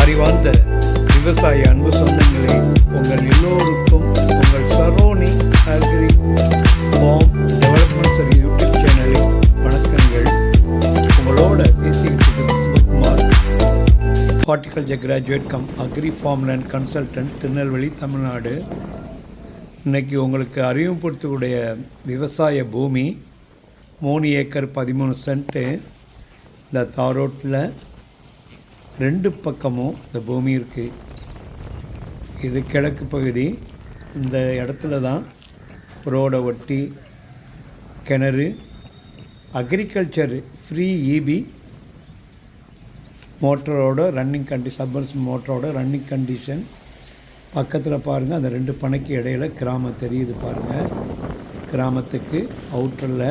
அறிவார்ந்த விவசாய அன்பு சொந்தங்களே, உங்கள் எல்லோருக்கும் உங்கள் சரோனி அக்ரி ஃபார்ம் டெவலப்மெண்ட் சரி யூடியூப் சேனலில் வணக்கங்கள். உங்களோட பேசிக்கிட்டு Sivakumar, horticulture graduate cum agri farmland consultant, Tirunelveli, Tamil Nadu. இன்றைக்கி உங்களுக்கு அறிமுகப்படுத்தக்கூடிய விவசாய பூமி 3 ஏக்கர் 13 சென்ட்டு. இந்த தாரோட்டில் 2 பக்கமும் இந்த பூமி இருக்குது. இது கிழக்கு பகுதி. இந்த இடத்துல தான் ரோடை ஒட்டி கிணறு, அக்ரிகல்ச்சர் ஃப்ரீ இபி மோட்டரோட ரன்னிங் சப்மர்சிபிள் மோட்டரோட ரன்னிங் கண்டிஷன். பக்கத்தில் பாருங்கள், அந்த 2 பனைக்கு இடையில கிராமம் தெரியுது பாருங்கள். கிராமத்துக்கு அவுட்டரில்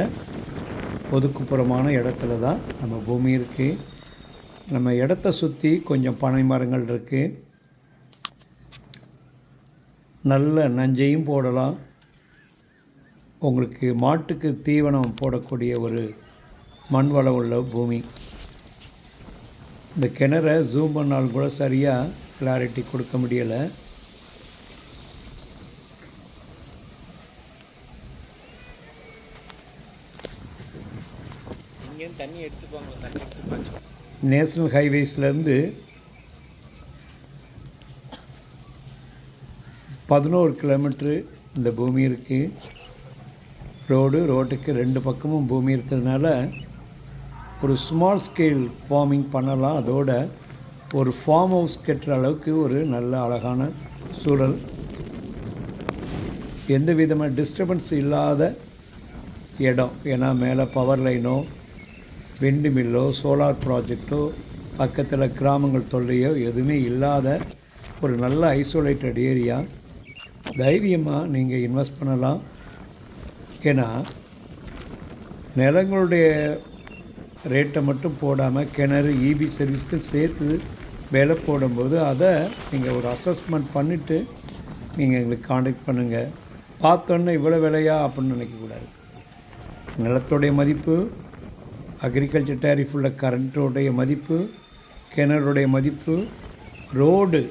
ஒதுக்குப்புறமான இடத்துல தான் நம்ம பூமி இருக்குது. நம்ம இடத்த சுற்றி கொஞ்சம் பனை மரங்கள் இருக்குது. நல்ல நஞ்சையும் போடலாம். உங்களுக்கு மாட்டுக்கு தீவனம் போடக்கூடிய ஒரு மண் வளம் உள்ள பூமி. இந்த கிணறை ஜூம் பண்ணாலும் கூட சரியாக கிளாரிட்டி கொடுக்க முடியலை. தண்ணி எடுத்துப்பாங்க. நேஷ்னல் ஹைவேஸ்லேருந்து 11 கிலோமீட்ரு இந்த பூமி இருக்குது. ரோட்டுக்கு 2 பக்கமும் பூமி இருக்கிறதுனால ஒரு ஸ்மால் ஸ்கேல் ஃபார்மிங் பண்ணலாம். அதோட ஒரு ஃபார்ம் ஹவுஸ் கட்டுற அளவுக்கு ஒரு நல்ல அழகான சூழல். எந்த விதமான டிஸ்டர்பன்ஸ் இல்லாத இடம். ஏன்னா மேலே பவர் லைனோ, விண்டு மில்லோ, சோலார் ப்ராஜெக்டோ, பக்கத்தில் கிராமங்கள் தொல்லையோ எதுவுமே இல்லாத ஒரு நல்ல ஐசோலேட்டட் ஏரியா. தைரியமாக நீங்கள் இன்வெஸ்ட் பண்ணலாம். ஏன்னா நிலங்களுடைய ரேட்டை மட்டும் போடாமல் கிணறு இபி சர்வீஸ்க்கு சேர்த்து வேலை போடும்போது அதை நீங்கள் ஒரு அசஸ்மெண்ட் பண்ணிவிட்டு நீங்கள் எங்களுக்கு காண்டாக்ட் பண்ணுங்கள். பார்த்தோன்னே இவ்வளோ விலையா அப்படின்னு நினைக்கக்கூடாது. நிலத்துடைய மதிப்பு, அக்ரிகல்ச்சர் டேரிஃப் உள்ள கரண்ட்டோடைய மதிப்பு, கிணறுடைய மதிப்பு, ரோடு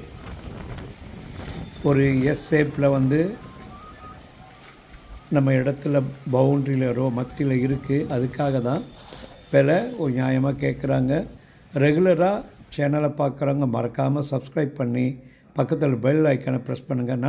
ஒரு எஸ் ஷேப்பில் நம்ம இடத்துல பவுண்ட்ரியில் மத்தியில் இருக்குது. அதுக்காக தான் விலை ஒரு நியாயமாக கேட்குறாங்க. ரெகுலராக சேனலை பார்க்குறவங்க மறக்காமல் சப்ஸ்கிரைப் பண்ணி பக்கத்தில் பெல் ஐக்கானை ப்ரெஸ் பண்ணுங்கள்.